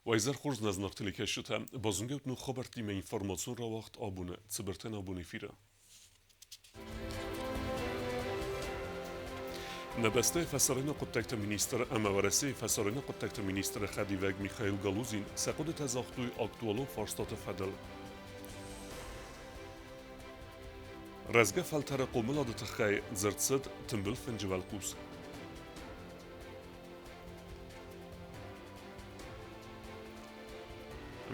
Вайзер хурз назнахтили кешута базунгет ну хабарти ме информацион ра вақт абуне цибертен абуне фира. نبسته فسرین قطعت مینیستر امورسی فسرین قطعت مینیستر خدیوگ میخائیل گالوزین سقوط تزاختوی اکتوالو فرستات فدل. رزگه فلتر قوملاد تخی زرتسد تنبل فنجوال قوس.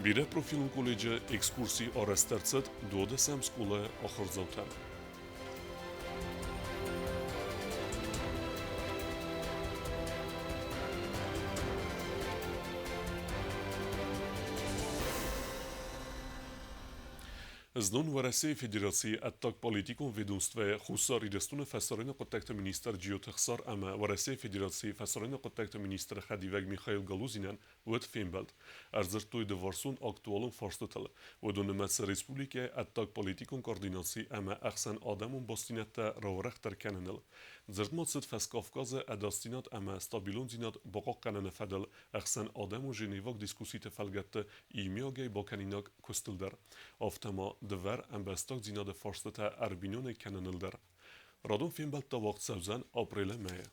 بیره پروفیلون کلیج اکسکورسی آرسترتسد دود سمسکوله آخر زوتن. Zdon v Ruskiej Federacji attak politikon ведомстве хусар идестун фасарин قطعت министр جیوتخسار اما в Ruskiej Federacji фасарин قطعت министр خدیوگ میخائیل گالوزینان ود فینبلد ارزرتوی دوارسون اکتوالون فرستتل و دونمت رسپولیکه attak politikon koordinacji اما احسن آدمون باستینت راورخ در کننل زرد ماتست فس کافکاز اداستینات اما استابیلون زینات باقا کنن فدل احسن آدمون جنیواک دیسکوسیت فلگت ایمیاگی با کنیناک کستلدر افتما دور امبستاک زیناد فرستتا اربینون کننلدر رادون فیلمبلد تا وقت سوزن آپریل مایه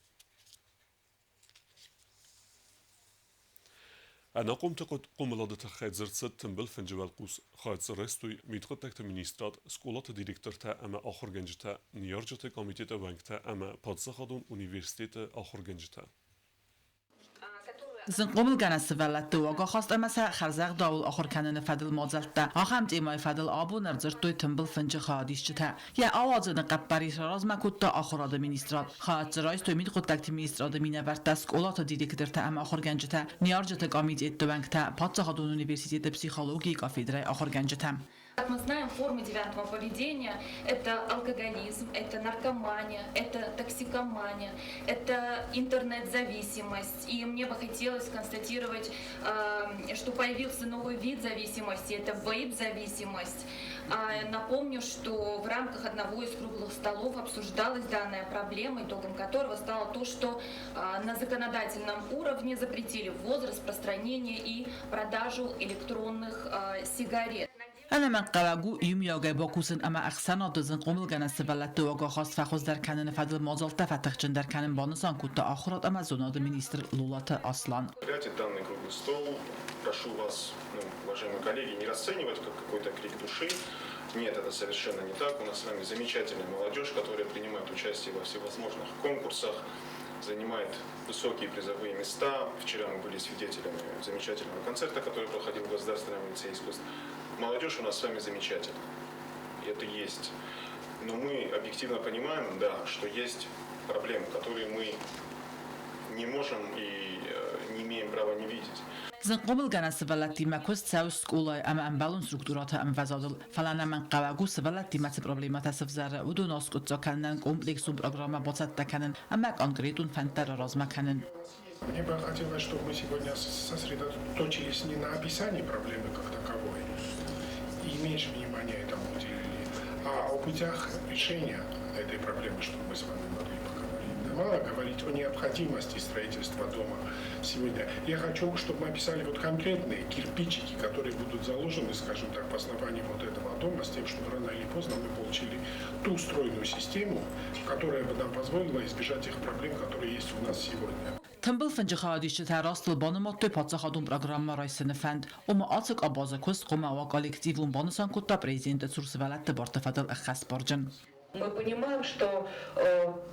انا قمت قملادت خیت زرتسد تنبل فنجوال قوس خواهد زرستوی میتخد تکت مینیسترات سکولات دیرکتر تا اما آخر گنج تا نیارجت کامیتیت ونگ تا اما پادزخادون اونیورسیتیت آخر گنج تا زنقومل جنس ولت واقع خواست مثلا خرزق داول آخر کنن فدل مازلته آخام تیمای فدل آبو نرزرت توی تنبل فنج خادیش جته یا آواز نقب بریش راز مکوت آخر آد مینیسترات خواهد زرایز توی مید قطعت مینیسترات مینورد دست اولات دیدی که درته ام آخر گنجته نیارجت کامیت ادوانگته پادزخادون اونیورسیتیت پسیخولوژی کافیدرای آخر گنجته Как мы знаем, формы девиантного поведения – это алкоголизм, это наркомания, это токсикомания, это интернет-зависимость. И мне бы хотелось констатировать, что появился новый вид зависимости – это вейп-зависимость. Напомню, что в рамках одного из круглых столов обсуждалась данная проблема, итогом которого стало то, что на законодательном уровне запретили ввоз, распространение и продажу электронных сигарет. أنا من قلقو يوم يوجي باكوسن أما أخسنا دزن قومل جنس ولت واقع خاص فخوز در کنن فضل مازال تفتح جن در کنن بانسان كنت آخرات أما زناد مینیستر لولات أصلا. Данный круглый стол. Прошу вас, уважаемые коллеги, не расценивать как какой-то крик души. Нет, это совершенно не так. У нас с вами замечательная молодежь, которая принимает участие во всевозможных конкурсах, занимает высокие призовые места. Вчера мы были свидетелями замечательного концерта, который проходил в Государственном лицее искусств. Молодежь у нас с вами замечательная. И это есть. Но мы объективно понимаем, да, что есть проблемы, которые мы не можем и не имеем права не видеть. زنقومل جنس ولتی مکوست سوس سکولای ام بالون سترکتورات ام وزادل فلان من قواعوس ولتی مت پروبلمات سفزر و دو ناس کت کنن комплексум программа боцат теканен ам конкретун фентер размаканен. Мне бы хотелось, чтобы мы сегодня сосредоточились не на описании проблемы как таковой и меньше внимания этому уделили, а о путях решения этой проблемы, чтобы мы с вами могли поговорить. Мало говорить о необходимости строительства дома сегодня. Я хочу, чтобы мы описали вот конкретные кирпичики, которые будут заложены, скажем так, в основании вот этого дома, с тем, чтобы рано или поздно мы получили ту стройную систему, которая бы нам позволила избежать тех проблем, которые есть у нас сегодня. تنبل فنج خادیش تراست البانم توی پادزخادون پروگرام رایسن فند اما آتک آباز کست قم و کالکتیوم بانسان کتا پریزنت سورس ولت بارتفادل اخص بارجن. Мы понимаем, что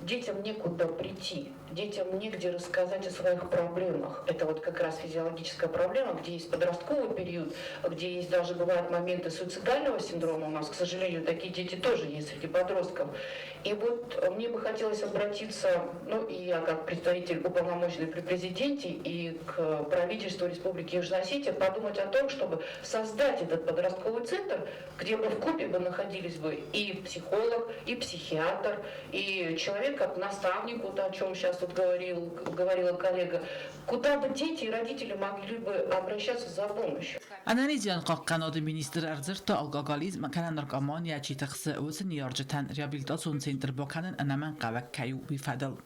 детям некуда прийти, детям негде рассказать о своих проблемах. Это вот как раз физиологическая проблема, где есть подростковый период, где есть даже бывают моменты суицидального синдрома. У нас, к сожалению, такие дети тоже есть среди подростков. И вот мне бы хотелось обратиться, ну и я как представитель уполномоченный при президенте и к правительству Республики Южная Осетия подумать о том, чтобы создать этот подростковый центр, где бы вкупе бы находились бы и психолог, и психиатр, и человек как наставник, вот о чем сейчас вот говорила коллега, куда бы дети и родители могли бы обращаться за помощью. Анализиан قاقناد مینیستر ارزرت الگاگالیزم کنن نرکامان یا چی تخص اوس نیارجتن реабилитацион центр боканен анаман قوک کیو بیفدل.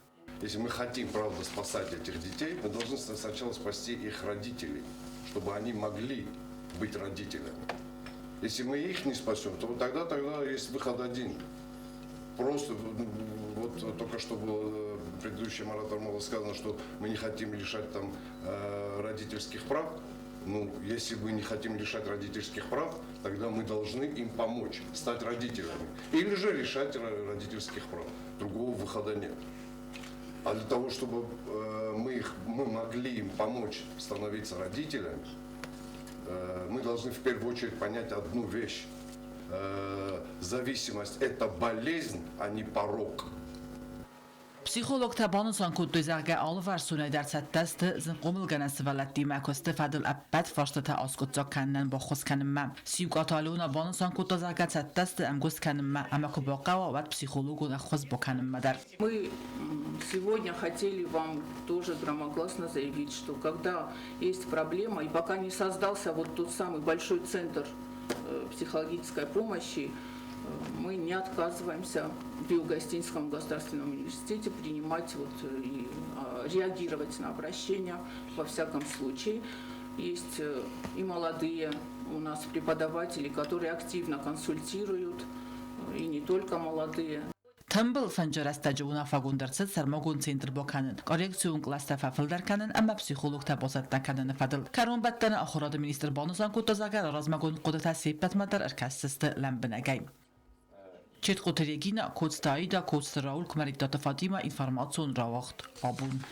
Если мы хотим, правда, спасать этих детей, мы должны сначала спасти их родителей. чтобы они могли быть родителями. Если мы их не спасем, то тогда есть выход один. Просто, вот только что было предыдущим оратором сказано, что мы не хотим лишать там родительских прав. Ну, если мы не хотим лишать родительских прав, тогда мы должны им помочь стать родителями. Или же лишать родительских прав. Другого выхода нет. А для того, чтобы мы могли им помочь становиться родителями, мы должны в первую очередь понять одну вещь. Зависимость – это болезнь, а не порок. Psixolog tabanısan kudduzarga alvar sunay در دست زن قومل گنس ولدی مکست فدل ابد فرشته اسکوتا کنن با خص کنن مم سیو کاتالونا بانسان kudduzarga دست امگوس کنن مم اما کباقا و психологу на خص بکنن مدر. Мы сегодня хотели вам тоже громогласно заявить, что когда есть проблема и пока не создался вот тот самый большой центр психологической помощи, мы не отказываемся в Юго-Остинском государственном университете принимать и реагировать на обращения во всяком случае. Есть и молодые у нас преподаватели, которые активно консультируют, и не только молодые. تنبل فنجر است جونا فاگوندرست سرماگون سنتر بکنن کارکسیون کلاس تفاعل در کنن اما پسیخولوگ تباست نکنن فدل کرون بدن آخراد مینیستر بانوزان کوتازاگر رازمگون قدرت سیبت مدر ارکستست لمبنگیم. چت قطریگینا کوتستایدا کوتستراول کمریدات فاطیما اینفورماسیون راوخت آبون.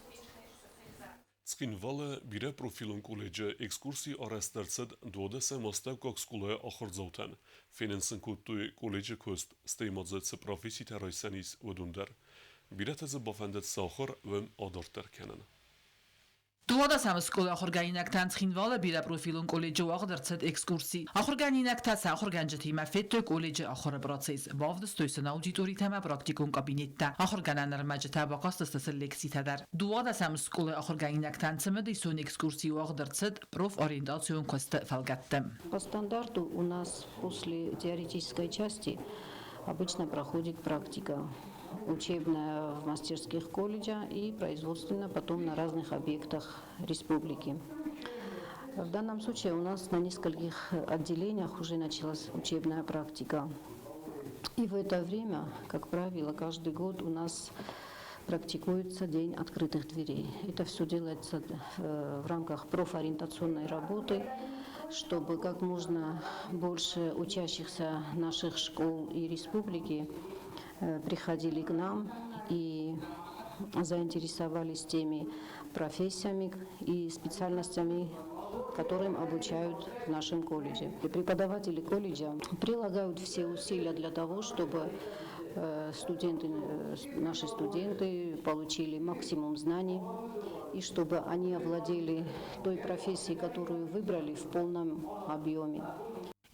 Цкинвала бире профилон колледжа экскурсии арастарцад дводесе мастав как скулая ахырзаутан. Финансен куттуй колледжа кост стеймадзатса профессии тарайсанис водундар. Бире таза бафандат сахар вем адартар канан. دواد سمسکول آخرگینک تنسخینوال بیره پروفیلون کلیج واقع درصد اکسکورسی آخرگینک تاس آخرگنجتی مفید کلیج آخر براتسیز بافد استویسن آودیتوری تما پراکتیکون کابینت تا آخرگنن مجتا باقاست استسلکسی تدر دواد سمسکول آخرگینک تنسمه دیسون اکسکورسی واقع درصد پروف ориентацион кост фалгаттем. По стандарту у нас после теоретической части обычно проходит практика. Учебная в мастерских колледжах и производственная потом на разных объектах республики. В данном случае у нас на нескольких отделениях уже началась учебная практика. И в это время, как правило, каждый год у нас практикуется День открытых дверей. Это все делается в рамках профориентационной работы, чтобы как можно больше учащихся наших школ и республики приходили к нам и заинтересовались теми профессиями и специальностями, которым обучают в нашем колледже. И преподаватели колледжа прилагают все усилия для того, чтобы наши студенты получили максимум знаний и чтобы они овладели той профессией, которую выбрали в полном объеме.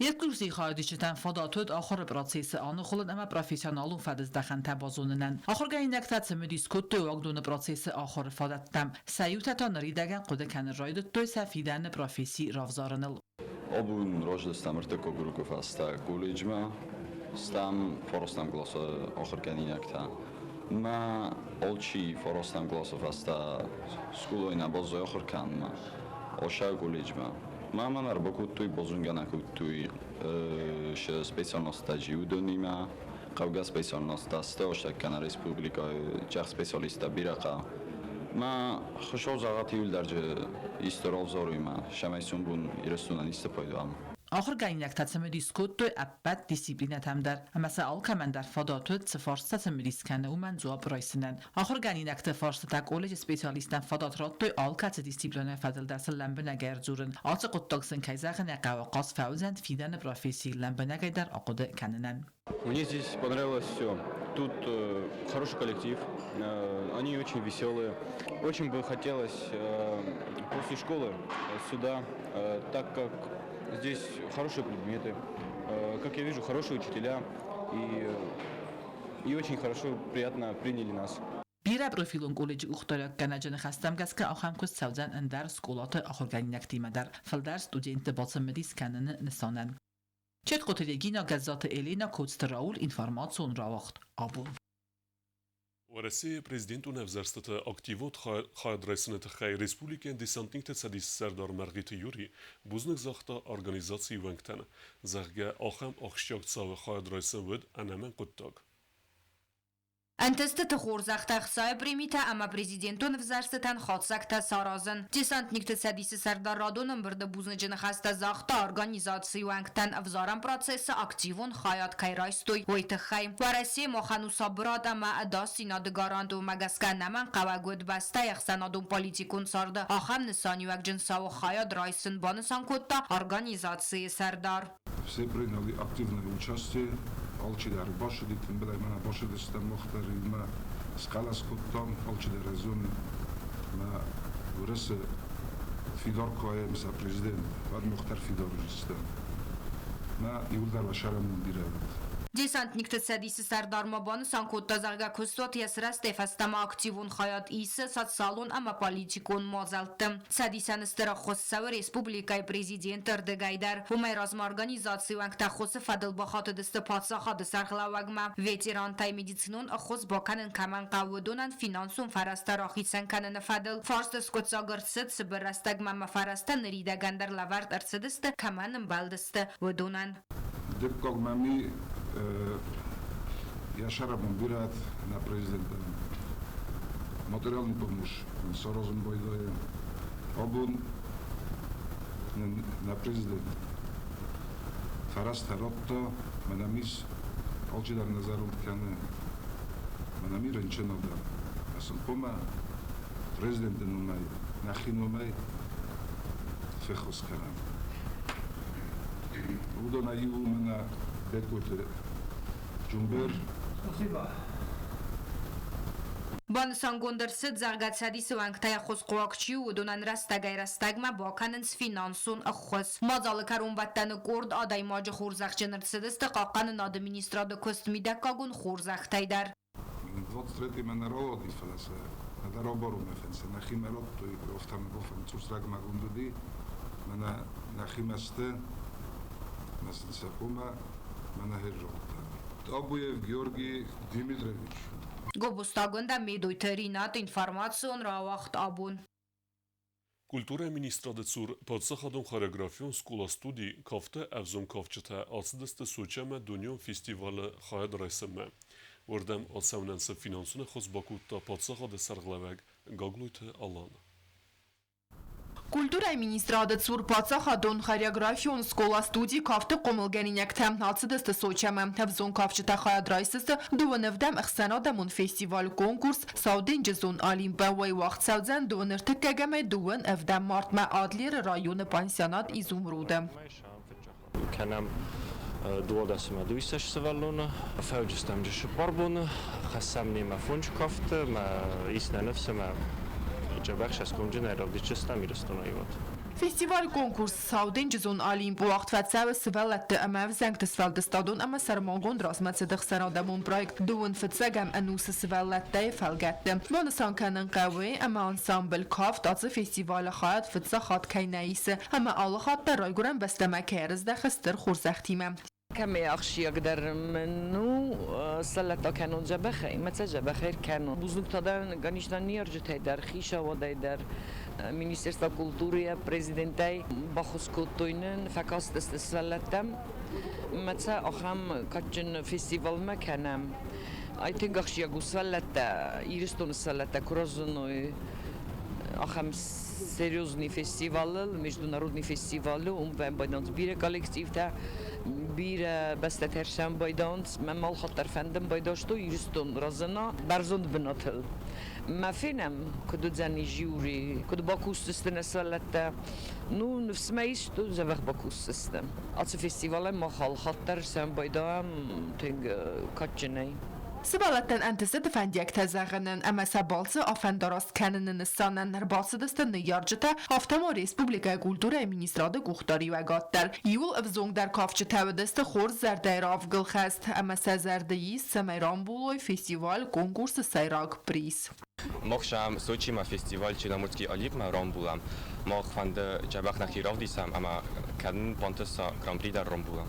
Eksklusiv xarijiçdən fadatöd axır prosesi anı xulun ama profesyonalun fadiz daxan tabazununun. Axırgayinək tətsimi diskuttu vaqdunu prosesi axır fadattam. Sayutatan ridəgən quda kənir rayduttu səfidən profesi ravzarınıl. Obun rojlistam irtiko grukov asta kollejma stam forostam glasa axırgayinəkdə. Ma olchi forostam glasov asta skuloyna bozoy axırkanma. Oşa kollejma. Мама на работу той бозунгана той специальность жиудонима, кавга специальность стажа кана республика чах специалиста бирака. Ма хошол загати улдарже исторал зорима, шамайсун бун ирестунан истопайдам. آخرگینک تسمه دیسکوت ابد دیسیپلینت هم در مثلا کمن در فداتوت سفارش تسمه دیسکنه و من زواب رایسنن آخرگینک تفارش تکولج اسپیشالیستن فدات رات توی آل کت دیسیپلینه فدل درس لمبه نگرزورن آت قطعسن کیزاق نقاوقاس فوزند فیدن پروفیسی لمبه نگی در عقده کننن. Мне здесь понравилось все. Тут хороший коллектив, они очень веселые. Очень бы хотелось после школы сюда, так как здесь хорошие предметы, как я вижу, хорошие учителя и очень хорошо, приятно приняли нас. بیره پروفیلون کلیج اختراع کنجن خستم گس که آخام کس سوزن اندر سکولات آخرگینک تیم در فلدر استودینت باسم مدیس کنن نسانن. چت قطریگینا گزات الینا کوتستراول اینفورماسیون راوخت آبون. ورسي بريزيدنت ونفزرستت اكتيفوت خايد رئيسنت خاي ريسبوبليكان ديسانتنك تساديس سردار مرغيت يوري بوزنك زاختا ارغانيزاتسي وانكتن زاخجا اخم اخشياك تساوي خايد رئيسن ود انامن قدتاق Антесты хурзахта хсай примита, ама президентун взарстан хотсакта саразын. Десантникты садиси сардар радоным бірді бузныжыны хаста захта организации вангтан взарам процесса активун хаят кайрайстой. Ойты хай. Вараси мохану сабрад ама адаси надыгаранду магаска наман қавагуд баста яхсанадун политикун сарды. Ахам нисанюак джинсау хаят райсын банысан котта организации сардар. Все приняли активное участие. Алчидар башиди, тем более мы башиди стам мухтари, мы скалас куттам, алчидар зоны, мы урысы Фидор коемся президент, вад мухтар Фидор жистам, мы иулдар вашарам бирают. Десантникты садиси сардармабаны санкотта зарга кустот ясра стефастама активун хаят исы сатсалун ама политикун мазалтым. Садисан истера хоссавы республикай президент Эрдегайдар. Умайразма организации вангта хосы фадыл бахаты дысты патсахады сархлавагма. Ветеран тай медицинун ахос баканын каман қавудунан финансун фараста рахитсан канын фадыл. Фарсты скотсагырсыд сыбыррастагма мафараста нрида гандар лавард арсыдысты каманын балдысты вудунан. Я шарабам бират на президента. Материальный помощь с Розом Бойдоем. Обун на президент. Фарас Таротто, Манамис, Алчидар Назарум Кяне, Манамир Энченода. Асан Пома, президент Нумай, Нахинумай, Фехос Карам. Удона Юмана Бекуте. Бансан гондерсыд заргат садисы вангтая хос қуакчи удунан растагай растагма баканынс финансун аххос. Мазалы карумбаттаны горд адай мажы хурзахчынырсыдысты қаққанын администрады көстмидаккагун хурзахтайдар. 23 народ ифаласа. Надаробору мефенсе. Нахимеротто и офтаме бофам цусрагма гундуди. Мана нахимасте. Масынсапума. Мана хержолта. Табуев Георгий Дмитриевич. Гобустагында медуйтеринат информацион равахт абун. Культура министрады цур подсахадом хореографион скула студий кафте авзом кафчата алсыдысты сучаме дуньон фестивалы хаяд райсыме. Ордам алсавнансы финансуны хозбакутта подсахады сарглавег гаглуйты алан. Культура министрады цур подсахадон хореографион скула студий кафте комылгенинекте алсыдысты сучаме. Авзом кафчата хаяд райсысты дуынывдам ихсанадамун фестиваль конкурс саудинджи зон олимпиавай вақт саудзан дуыныртыккагаме дуын ывдам мартма адлер районы пансионат изумруды. Канам дуодасыма дуисаш савалуна, фауджистам джиши барбуна, хассам нема фунч кафте, ма иснанывсыма Джабахш аскунженерал дичестам ирастунайват. Фестиваль конкурс Саудинджи зон Олимп вақтфатсавы сывалатты амав зангтысвалды стадун ама сармангон размацыдық сарадамун проект дуын фатсагам анусы сывалаттай фалгатты. Монасан канын қавы ама ансамбл кафт азы фестиваль хат фатса хат кайнаисы ама алы хатта райгуран бастама кәрізді хыстыр хурзақтима. كم أخشي أقدر منو سلطة كانون جبخي متى جبخير كانون بزرگ تادن گانیشتن نیارجت در خیشا و در منیسترستا کلتوری پرزیدنتای باخوز کتوینن فکاست سلطم متى أخم کچن فستیوال مکنم I think أخشي أقول سلطة ایرستون سلطة کرازنوی أخم серьезный фестиваль, международный фестиваль, вем байданс бире коллективта, бире бестетершем байданс, мемал хатар фендем байдашто юристон разына барзонд бинатыл. Мафинем, куда дзани жюри, куда бакустыстын салатта, ну нфсмейсту завах бакустыстын. Ацу фестиваль махал хатар сем байдам тинг катчиней. Сыбалаттан антысыды фәндек тәзәғінін әмә сәбалсы афәндараст кәнінің санан нәрбасыдыстын яржыта автома республика культура министрады құқтары вәгаттар. Юл ұвзоңдар кафчы тәуідісті хор зәрдәйр авгыл қәст әмә сәзәрдейі сәмайран болой фестиваль конкурсы сайрак приз. Мохшам Сочима фестиваль Черноморский олимп ром булам. Мох фанды жабах нахирав дисам, әмә кәдін пантыса гран-при дар ром булам.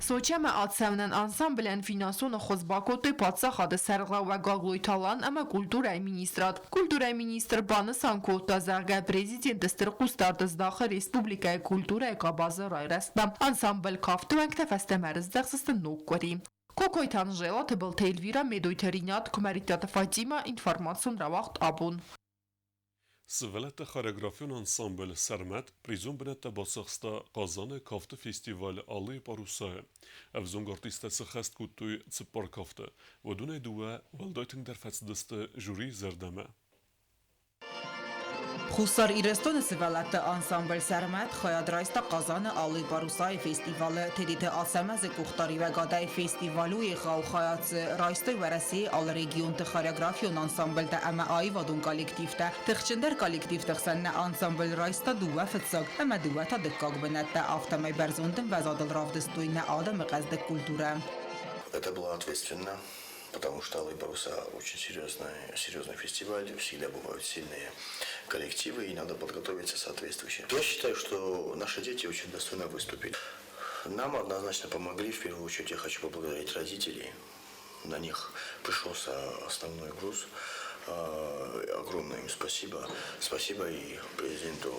Soçeme atsevnen ansamblen finansonu xozbakoty patsaxadı sərğla və qaqluytalan ama kulturaya ministrat. Kulturaya ministr banı sankota zərgə prezident stırqustardı zdaxı Respublikaya kulturaya qabazı rayrəstəm. Ansambl kaftu ənkdə fəstəməriz dəxsistə nokqori. Kokoytan jelаты был Эльвира Медуйтеринят Комаритата Фатима информацион равахт абун. Свелета хореографион ансамбл Сармат призум бнета басахста Казан кафта фестиваль Аллы Парусая. Авзунг артиста сахаст кутуй цпар кафта. Водуне дуа валдойтинг дар фацдасты жюри зардама. Խուսար իրեստոնը սվալատը անսամբլ սարմատ խոյադրայստա Կազանը ալի բարուսայի ֆեստիվալը թեդիթը ասամազը կուխտարի վագադայ ֆեստիվալու եղավ խայացը ռայստոյ վարասի ալ ռեգիոն տ խորեոգրաֆիոն անսամբլ տ ամա այ վադուն կոլեկտիվ տ տխչնդեր կոլեկտիվ տխսաննա անսամբլ ռայստա դուա ֆծակ ամա դուա տ դկակ բնատա ավտամայ բերզոնդն վազադլ равдստույնա ադամը qəzdək կուլտուրա. Это было ответственно. Потому что Алые паруса очень серьезный фестиваль, всегда бывают сильные коллективы, и надо подготовиться соответствующе. Я считаю, что наши дети очень достойно выступили. Нам однозначно помогли, в первую очередь я хочу поблагодарить родителей. На них пришелся основной груз. Огромное им спасибо. Спасибо и президенту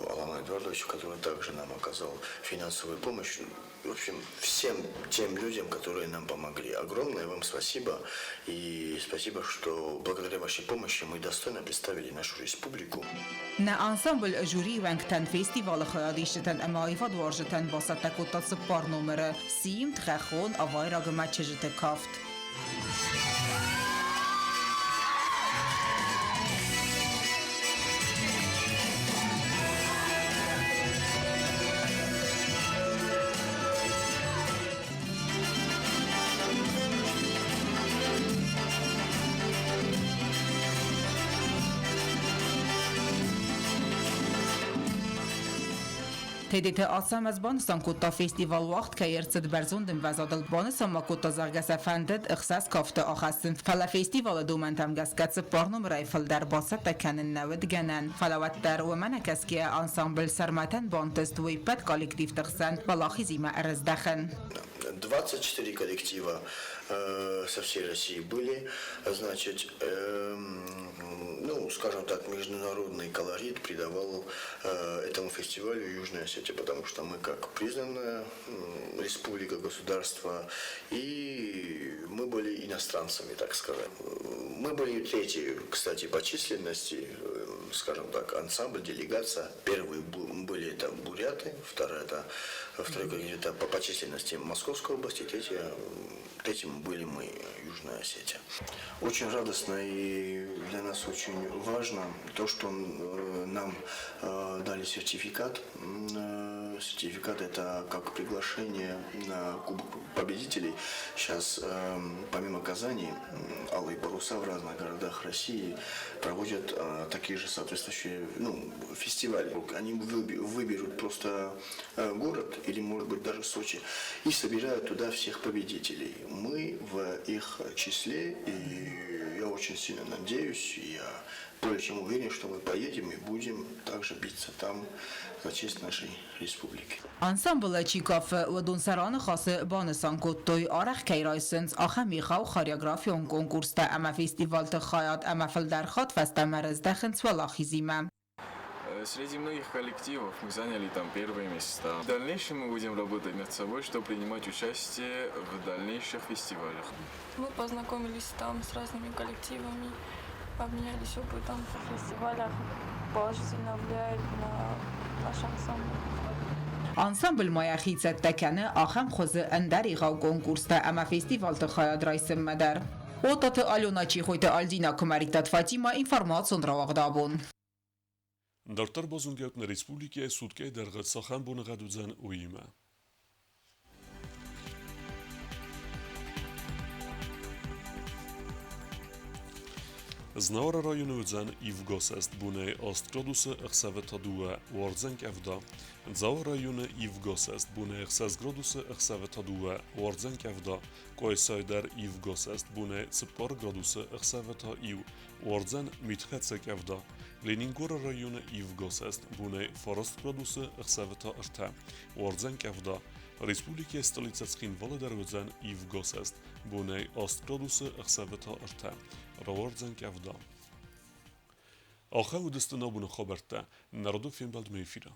Аламану Эдуардовичу, который также нам оказал финансовую помощь. В общем, всем тем людям, которые нам помогли. Огромное вам спасибо. И спасибо, что благодаря вашей помощи мы достойно представили нашу республику. На ансамбл жюри венктен фестивал хойадиштен амайфад варжетен басатакутат спар номер сим тхахон авайрагма чежете кафт. Թեդիթը ասամազ բանսան կուտա ֆեստիվալ վաղտ կայերցդ բերզունդն վազադլ բանսան մակուտա զարգասաֆանդդ ըխսաս կավտը ախասն ֆալա ֆեստիվալը դոմենտամ գասկացը պարնում ռայֆլ դար բասատ տականն նավդ գանան ֆալավատ դար ոմանակասկիա անսամբլ սարմատան բանտեստ վիպատ կոլեկտիվ տխսան բալախիզիմա ըրզդախն 24 коллектива со всей России были, значит, ну, скажем так, международный колорит придавал этому фестивалю Южной Осетии, потому что мы как признанная республика, государство, и мы были иностранцами, так сказать. Мы были третьи, кстати, по численности, скажем так, ансамбль, делегация. Первые были это буряты, второй это по численности Московской области, третьим были мы, Южная Осетия. Очень радостно и для нас очень важно то, что нам дали сертификат. Сертификат это как приглашение на Кубок победителей. Сейчас помимо Казани, Алые паруса в разных городах России проводят такие же соответствующие фестивали. Они выберут просто город или, может быть, даже Сочи и собирают туда всех победителей. Мы в их числе, и я очень сильно надеюсь, и я более чем уверен, что мы поедем и будем также биться там за честь нашей республики. Անսամբլը չիկավ ոդոնսարանը խասը բանսան կոտոյ արախ կայրայսենց ախա միխավ խորեոգրաֆիոն կոնկուրստա ամա ֆեստիվալ տխայատ ամա ֆլդարխատ ֆեստամերզ դախնց վալախիզիմա. Среди многих коллективов мы заняли там первые места. В дальнейшем мы будем работать над собой, чтобы принимать участие в дальнейших фестивалях. Мы познакомились там с разными коллективами, обменялись опытом. В фестивалях положительно влияет на наш ансамбль. Անսամբլ մայախիցը տեքանը ախամ խոզը ընդար եղավ կոնկուրստը ամա ֆեստիվալ տխայադրայսը մդար. Օտատը ալյոնաչի խույտը ալդինա կմարիտատ Ֆատիմա ինվորմացիոն ռավաղդաբուն. Դարտար բոզունգյոտն Ռեսպուլիկիա սուտկե դերգած սախան բունղադուձան ուիմա. Znora rayonudzen Ivgosest bunay Ostgradusa Ixsavetadua Wardzenkevda. Dzao rayonu Ivgosest bunay Ixsazgradusa Ixsavetadua Wardzenkevda. Koysayder Ivgosest bunay Tsipar gradusa Ixsaveta Iv Wardzen Mitxetsekevda. Leningora rayonu Ivgosest bunay Farast gradusa Ixsaveta Irta Wardzenkevda. Республики столица Цхинвала дарвозан Ив Госест, буней Остградусы Ахсавета Арта, Равордзан Кавда. آخر ودستنا بون خبرتا نردو فیلم بالد میفیرا